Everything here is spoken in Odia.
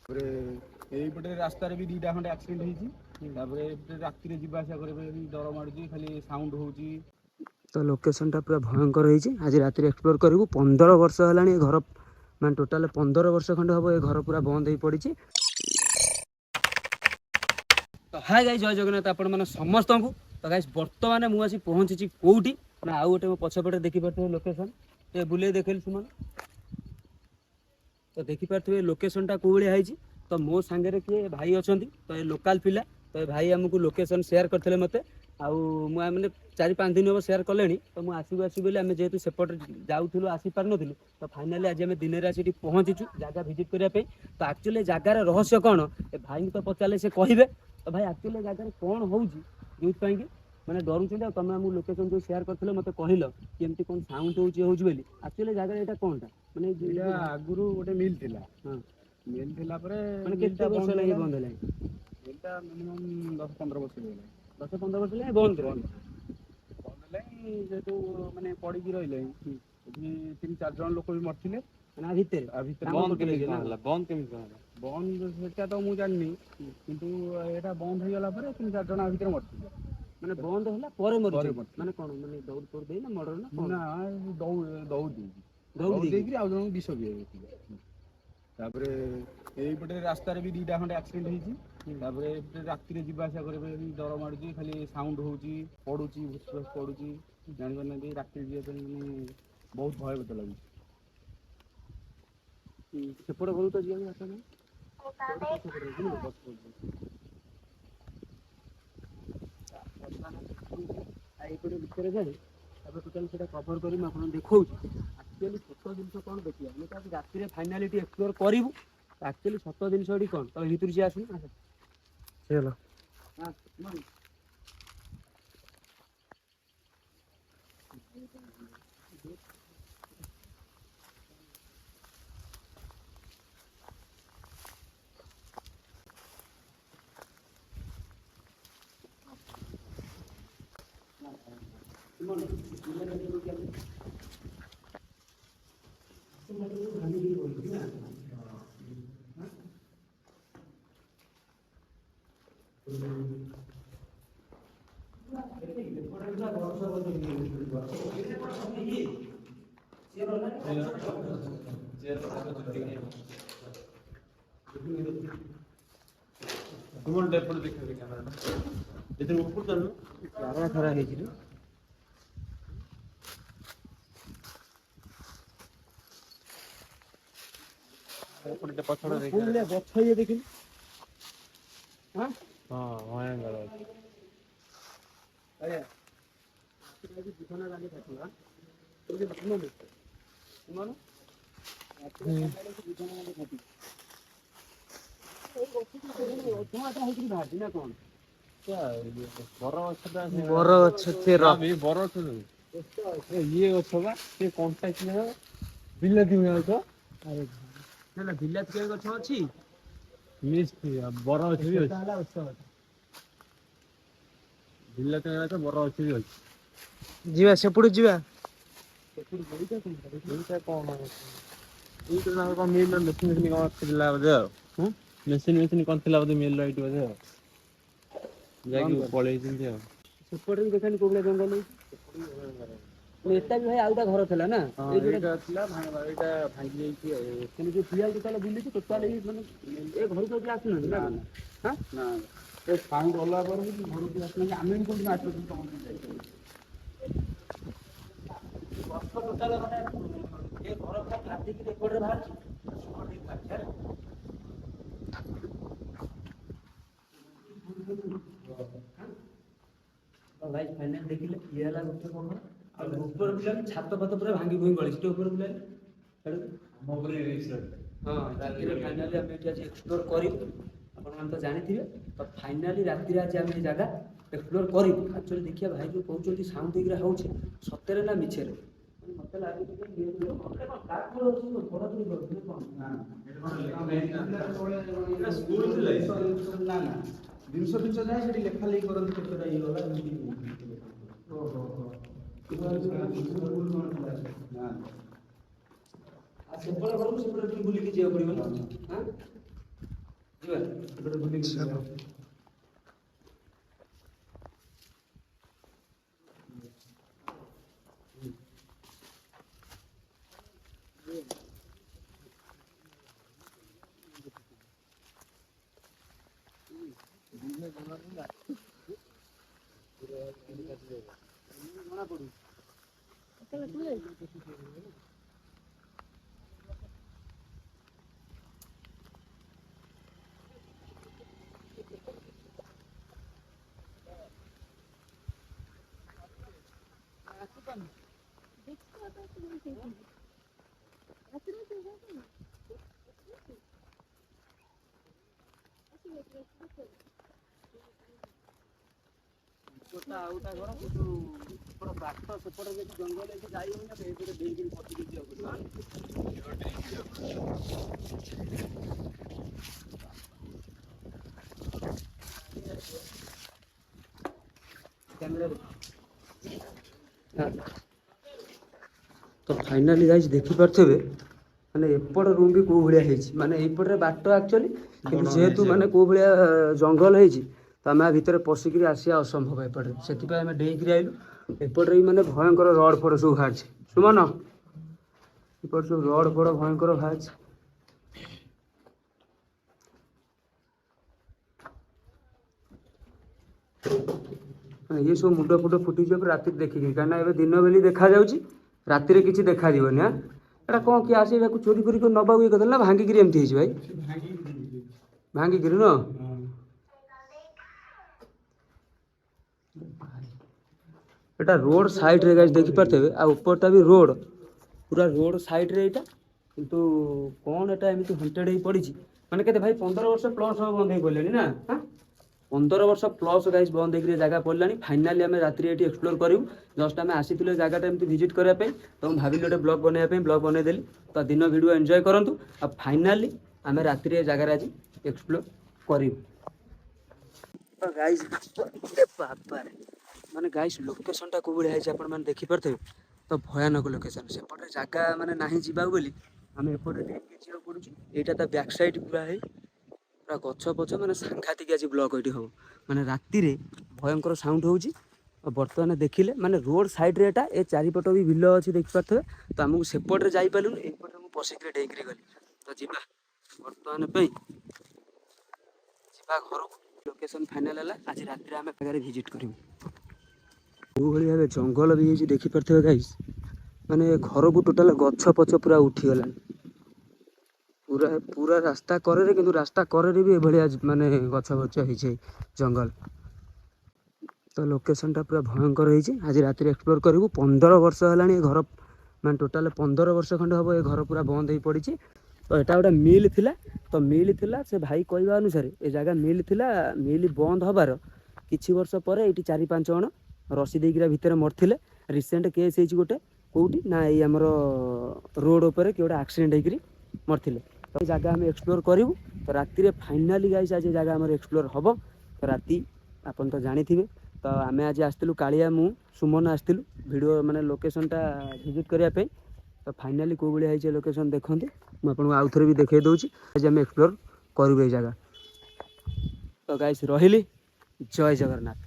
এইପଟେ ରାସ୍ତାରେ ବି ଦିଟା ଖଣ୍ଡେ ଆକ୍ସିଡେଣ୍ଟ ହେଇଛି। ତାପରେ ରାତିରେ ଯିବା ଆସିବା କରିବା ବି ଡର ମାଡୁଛି, ଖାଲି ସାଉଣ୍ଡ ହଉଛି। ତ ଲୋକେସନଟା ପୁରା ଭୟଙ୍କର ହେଇଛି। ଆଜି ରାତିରେ ଏକ୍ସପ୍ଲୋର କରିବୁ। 15 ବର୍ଷ ହେଲାଣି ଏ ଘର, ମାନେ ଟୋଟାଲ 15 ବର୍ଷ ଖଣ୍ଡେ ହବ ଏ ଘର ପୁରା ବନ୍ଦ ହେଇ ପଡ଼ିଛି। ତ ହାଏ ଗାଇସ୍, ଜୟ ଜଗନ୍ନାଥ ଆପଣ ମାନେ ସମସ୍ତଙ୍କୁ। ତ ଗାଇସ୍ ବର୍ତ୍ତମାନ ମୁଁ ଆସି ପହଞ୍ଚିଛି କୋଉଠି ନା, ଆଉ ଗୋଟେ ମୋ ପଛପଟେ ଦେଖିପାରୁଥିବେ ଲୋକେସନ, ଟିକେ ବୁଲେଇ ଦେଖେଇଲି ସୁମନ। ତ ଦେଖିପାରୁଥିବେ ଲୋକେସନଟା କୋଉ ଭଳିଆ ହେଇଛି। ତ ମୋ ସାଙ୍ଗରେ କିଏ ଭାଇ ଅଛନ୍ତି, ତ ଏ ଲୋକାଲ ପିଲା। ତ ଏ ଭାଇ ଆମକୁ ଲୋକେସନ ସେୟାର କରିଥିଲେ ମୋତେ। ଆଉ ମୁଁ ମାନେ 4-5 ଦିନ ହେବ ସେୟାର କଲେଣି। ତ ମୁଁ ଆସିବୁ ବୋଲି ଆମେ ଯେହେତୁ ସେପଟେ ଯାଉଥିଲୁ, ଆସିପାରୁନଥିଲୁ, ତ ଫାଇନାଲି ଆଜି ଆମେ ଦିନରେ ଆସି ଏଠି ପହଞ୍ଚିଛୁ ଜାଗା ଭିଜିଟ୍ କରିବା ପାଇଁ। ତ ଆକ୍ଚୁଆଲି ଜାଗାର ରହସ୍ୟ କ'ଣ, ଏ ଭାଇଙ୍କୁ ତ ପଚାରିଲେ ସେ କହିବେ। ତ ଭାଇ ଆକ୍ଚୁଆଲି ଜାଗାରେ କ'ଣ ହେଉଛି, ଯୋଉଥିପାଇଁ କି ମାନେ ଡରୁଛନ୍ତି। ଆଉ ତମେ ଆମକୁ ଲୋକେସନ ଯୋଉ ସେୟାର କରିଥିଲ ମୋତେ କହିଲ କେମିତି କ'ଣ ସାଉଣ୍ଡ ହେଉଛି ବୋଲି। ଆକ୍ଚୁଆଲି ଜାଗାରେ ଏଇଟା କ'ଣଟା, ମାନେ ଏଇଟା ଆଗରୁ ଗୋଟେ ମିଲ୍ ଥିଲା। ହଁ, ମିଲ୍ ଥିଲା ପରେ ମାନେ କେତେ ବର୍ଷ ହେଲା ବନ୍ଦ ହେଲାଣି? ମିଲ୍ଟା ମିନିମମ୍ 10-15 ବର୍ଷ ହେଇଗଲାଣି। 10-15 ବର୍ଷ ହେଲା ବନ୍ଦ ହେଲାଣି। ଯେହେତୁ ମାନେ ପଡ଼ିକି ରହିଲେ ଏଠି 3-4 ଜଣ ଲୋକ ବି ମରିଥିଲେ। ମାନେ ଆ ଭିତରେ ବନ୍ଦ କେମିତି କ'ଣ ହେଲା? ବନ୍ଦ ସେଟା ତ ମୁଁ ଜାଣିନି, କିନ୍ତୁ ଏଇଟା ବନ୍ଦ ହେଇଗଲା ପରେ 3-4 ଜଣ ଆ ଭିତରେ ମରିଥିଲେ। ମାନେ ବନ୍ଦ ହେଲା ପରେ ମରିଥିଲେ, ମାନେ କ'ଣ, ମାନେ ଦୌଡ଼ ଫୌଡ଼ ଦେଇ ନା ମର୍ଡର ନା କ'ଣ? ନା, ଦୌଡ଼ ଦେଇକିରି ଆଉ ଜଣଙ୍କୁ ବିଷ ଦିଆଯାଇଥିଲା। ତାପରେ ଏଇପଟେ ରାସ୍ତାରେ ବି ଦିଟା ଖଣ୍ଡେ ଆକ୍ସିଡେଣ୍ଟ ହେଇଛି। ତାପରେ ରାତିରେ ଯିବା ଆସିବା କରିବା ବି ଡର ମାଡୁଛି, ଖାଲି ସାଉଣ୍ଡ ହଉଛି, ପଡୁଛି, ଭୁସ୍ ପଡୁଛି, ଜାଣିପାରୁନାହାନ୍ତି। ରାତିରେ ଯିବା ପାଇଁ ମାନେ ବହୁତ ଭୟଭୀତ ଲାଗୁଛି। ସେପଟେ ଘରୁ ତ ଯିବାକୁ ବାଟ ନାହିଁ। ଏଇପଟେ ଭିତରେ ଯାଇ ତାପରେ ଟୋଟାଲି ସେଇଟା କଭର କରି ମୁଁ ଆପଣଙ୍କୁ ଦେଖଉଛି। ଆକ୍ଚୁଆଲି ସତ ଜିନିଷ କ'ଣ ଦେଖିବା, ଆମେ ତ ଆଜି ରାତିରେ ଫାଇନାଲି ଏଠି ଏକ୍ସପ୍ଲୋର କରିବୁ। ଆକ୍ଚୁଆଲି ସତ ଜିନିଷ ଏଠି କ'ଣ, ତ ଭିତରୁ ଯିଏ ଆସୁନି ଚାଲ। ଖରା ହେଇଛି। ଗଛ ଇଏ ଦେଖିଲି। ହଁ ଭୟଙ୍କର ଅଛି। ଇଏ ଗଛ ବା ସେ କଣ୍ଟା ବିଲାତି ଗଛ। ନା ବିଲାତି ଗଛ ଅଛି, ବର ଗଛ ବି ଅଛି। ବିଲାତି ଗଛ ବର ଗଛ ବି ଅଛି। ଯିବା ସେପଟୁ ଯିବା। ମେସିନ କଣ ଥିଲା ବୋଧେ ମିଲ୍ ଏଇଠି ବୋଧେ ଆଉ ଯାଇକି ପଳେଇଛନ୍ତି ଆଉ। ସେପଟେ ବି ଦେଖାନି କୋଉ ଭଳିଆ ଜଙ୍ଗଲ ହେଇଛି। ଏଟା ବି ଭାଇ ଆଉ ଗୋଟେ ଘର ଥିଲା ନା, ଏଇଟା ଥିଲା ଏଇଟା ଭାଙ୍ଗି ଯାଇଛି ଆଉ। ଟୋଟାଲ ବୁଲିଛି ଟୋଟାଲ ମାନେ ଏ ଘରକୁ କେହି ଆସୁନାହାନ୍ତି ନା? ନା ଏ ସାଉଣ୍ଡ ଗଲା ପରେ ବି ଘରକୁ ଆସୁନାହାନ୍ତି। ଆମେ ବି କୋଉଠି ଆସିଛୁ ତମ ଗଛ ଟୋଟାଲ ମାନେ ଏ ଘର ପୁରା କାଟିକି ଏପଟରେ ବାହାରିଛି। ଫାଇନାଲ ଦେଖିଲେ ଇଏ ହେଲା ଗୋଟେ କମର, ଆଉ ଉପର ପିଲା ଛାତ ଫାତ ପୁରା ଭାଙ୍ଗି ଭୁଙ୍ଗି ଗଳିଛି। ଟିକେ ଉପର ପିଲା ହଁ, ରାତିରେ ଫାଇନାଲି ଆମେ ଏଠି ଆଜି ଏକ୍ସପ୍ଲୋର କରିବୁ। ଆପଣମାନେ ତ ଜାଣିଥିବେ। ତ ଫାଇନାଲି ରାତିରେ ଆଜି ଆମେ ଏ ଜାଗା ଏକ୍ସପ୍ଲୋର କରିବୁ। ଆକ୍ଚୁଆଲି ଦେଖିବା ଭାଇ ଯୋଉ କହୁଛନ୍ତି ସାଉଣ୍ଡ ହେଇକିରା ହେଉଛି, ସତରେ ନା ମିଛରେ। ମତେ ଲାଗୁଛି ଜିନିଷ ଯାଏ ସେଠି ଲେଖା ଲେଖି କରନ୍ତି କେତେଟା ହେଇଗଲା। ସେପଟେ ଘରକୁ ସେପଟେ ବୁଲିକି ଯିବାକୁ ପଡିବ ନା। ଆଉଟା ଘର କିନ୍ତୁ ପୁରା ବାଟ ସେପଟେ ଯଦି ଜଙ୍ଗଲ ହେଇକି ଯାଇ ହଉନି ନା ଏଇପଟେ ଦେଇକିରି ପଚିକି ଯିବାକୁ ତ ଫାଇନାଲି ଗାଇସ୍ ଦେଖିପାରୁଥିବେ ମାନେ ଏପଟ ରୁମ୍ ବି କୋଉ ଭଳିଆ ହେଇଛି ମାନେ ଏଇପଟରେ ବାଟ ଆକ୍ଚୁଆଲି କିନ୍ତୁ ଯେହେତୁ ମାନେ କୋଉ ଭଳିଆ ଜଙ୍ଗଲ ହେଇଛି ତ ଆମେ ଭିତରେ ପଶିକିରି ଆସିବା ଅସମ୍ଭବ ଏପଟେ ସେଥିପାଇଁ ଆମେ ଡେଇଁକିରି ଆଇଲୁ ଏପଟରେ ବି ମାନେ ଭୟଙ୍କର ରଡ଼ ଫଡ଼ ସବୁ ବାହାରିଛି ସୁମନ ଏପଟେ ସବୁ ରଡ଼ ଫଡ଼ ଭୟଙ୍କର ବାହାରିଛି ଇଏ ସବୁ ମୁଣ୍ଡ ଫୁଟ ଫୁଟିଯିବ ରାତିରେ ଦେଖିକି କାହିଁକିନା ଏବେ ଦିନ ବେଲି ଦେଖାଯାଉଛି ରାତିରେ କିଛି ଦେଖାଯିବନି ଆଁ ଏଇଟା କ'ଣ କିଏ ଆସି ଏଟାକୁ ଚୋରି କରି ନେବାକୁ ଇଏ କରିଦେଲେ ନା ଭାଙ୍ଗିକିରି ଏମିତି ହେଇଛି ଭାଇ ଭାଙ୍ଗିକିରି ନୁହଁ এটা ରୋଡ ସାଇଡରେ ଗାଇସ୍ ଦେଖିପାରୁଥିବେ ଆଉ ଉପରଟା ବି ରୋଡ ପୁରା ରୋଡ ସାଇଡରେ ଏଇଟା କିନ୍ତୁ କ'ଣ ଏଟା ଏମିତି ହଣ୍ଟେଡ୍ ହେଇ ପଡ଼ିଛି ମାନେ କେତେ ଭାଇ 15 ବର୍ଷ ପ୍ଲସ୍ ହବ ବନ୍ଦ ହେଇ ପଡ଼ିଲାଣି ନା 15 ବର୍ଷ ପ୍ଲସ୍ ଗାଇସ୍ ବନ୍ଦ ହେଇକିରି ଜାଗା ପଡ଼ିଲାଣି ଫାଇନାଲି ଆମେ ରାତିରେ ଏଠି ଏକ୍ସପ୍ଲୋର କରିବୁ ଜଷ୍ଟ ଆମେ ଆସିଥିଲୁ ଏ ଜାଗାଟା ଏମିତି ଭିଜିଟ୍ କରିବା ପାଇଁ ତ ମୁଁ ଭାବିଲି ଗୋଟେ ବ୍ଲଗ୍ ବନେଇବା ପାଇଁ ବ୍ଲଗ୍ ବନେଇଦେଲି ତ ଦିନ ଭିଡ଼ିଓ ଏନ୍ଜୟ କରନ୍ତୁ ଆଉ ଫାଇନାଲି ଆମେ ରାତିରେ ଏ ଜାଗାରେ ଆଜି ଏକ୍ସପ୍ଲୋର କରିବୁ ଗାଇସ୍ ବାବାରେ ମାନେ ଗାଇସ୍ ଲୋକେସନଟା କୋଉ ଭଳିଆ ହେଇଛି ଆପଣମାନେ ଦେଖିପାରୁଥିବେ ତ ଭୟାନକ ଲୋକେସନ ସେପଟେ ଜାଗା ମାନେ ନାହିଁ ଯିବାକୁ ବୋଲି ଆମେ ଏପଟେ ଟିକେ ଯିବାକୁ ପଡୁଛି ଏଇଟା ତା ବ୍ୟାକ୍ ସାଇଡ୍ ପୁରା ହେଇ ପୁରା ଗଛ ପଛ ମାନେ ସାଂଘାତିକ ଆଜି ବ୍ଲକ୍ ଏଇଠି ହବ ମାନେ ରାତିରେ ଭୟଙ୍କର ସାଉଣ୍ଡ ହଉଛି ଆଉ ବର୍ତ୍ତମାନ ଦେଖିଲେ ମାନେ ରୋଡ ସାଇଡରେ ଏଟା ଏ ଚାରିପଟ ବି ବିଲ ଅଛି ଦେଖିପାରୁଥିବେ ତ ଆମକୁ ସେପଟରେ ଯାଇପାରିଲୁନି ଏଇପଟେ ମୁଁ ପଶିକିରି ଡେଇଁକିରି ଗଲି ତ ଯିବା ବର୍ତ୍ତମାନ ପାଇଁ ଯିବା ଘରକୁ ଲୋକେସନ ଫାଇନାଲ ହେଲା ଆଜି ରାତିରେ ଆମେ ଜାଗାରେ ଭିଜିଟ୍ କରିବୁ କୋଉଭଳି ଭାବେ ଜଙ୍ଗଲ ବି ହେଇଛି ଦେଖିପାରୁଥିବେ ଗାଇସ୍ ମାନେ ଘରକୁ ଟୋଟାଲ ଗଛ ପଛ ପୁରା ଉଠିଗଲାଣି ପୁରା ପୁରା ରାସ୍ତା କରରେ କିନ୍ତୁ ରାସ୍ତା କରରେ ବି ଏଭଳିଆ ମାନେ ଗଛ ପଛ ହେଇଛି ଜଙ୍ଗଲ ତ ଲୋକେସନଟା ପୁରା ଭୟଙ୍କର ହେଇଛି ଆଜି ରାତିରେ ଏକ୍ସପ୍ଲୋର କରିବୁ 15 ବର୍ଷ ହେଲାଣି ଏ ଘର ମାନେ ଟୋଟାଲ 15 ବର୍ଷ ଖଣ୍ଡେ ହବ ଏ ଘର ପୁରା ବନ୍ଦ ହେଇ ପଡ଼ିଛି ତ ଏଟା ଗୋଟେ ମିଲ୍ ଥିଲା ତ ମିଲ୍ ଥିଲା ସେ ଭାଇ କହିବା ଅନୁସାରେ ଏ ଜାଗା ମିଲ୍ ଥିଲା ମିଲ୍ ବନ୍ଦ ହବାର କିଛି ବର୍ଷ ପରେ ଏଇଠି 4-5 ଜଣ ରସି ଦେଇକିରା ଭିତରେ ମରିଥିଲେ ରିସେଣ୍ଟ କେସ୍ ହେଇଛି ଗୋଟେ କୋଉଠି ନା ଏଇ ଆମର ରୋଡ ଉପରେ କି ଗୋଟେ ଆକ୍ସିଡେଣ୍ଟ ହେଇକିରି ମରିଥିଲେ ତ ଏ ଜାଗା ଆମେ ଏକ୍ସପ୍ଲୋର କରିବୁ ତ ରାତିରେ ଫାଇନାଲି ଗାଇସ୍ ଆଜି ଜାଗା ଆମର ଏକ୍ସପ୍ଲୋର ହବ ତ ରାତି ଆପଣ ତ ଜାଣିଥିବେ ତ ଆମେ ଆଜି ଆସିଥିଲୁ କାଳିଆ ମୁଁ ସୁମନ ଆସିଥିଲୁ ଭିଡ଼ିଓ ମାନେ ଲୋକେସନଟା ଭିଜିଟ୍ କରିବା ପାଇଁ ତ ଫାଇନାଲି କୋଉ ଭଳିଆ ହେଇଛି ଲୋକେସନ ଦେଖନ୍ତୁ ମୁଁ ଆପଣଙ୍କୁ ଆଉଥରେ ବି ଦେଖେଇ ଦେଉଛି ଆଜି ଆମେ ଏକ୍ସପ୍ଲୋର କରିବୁ ଏଇ ଜାଗା ତ ଗାଇସ୍ ରହିଲି ଜୟ ଜଗନ୍ନାଥ।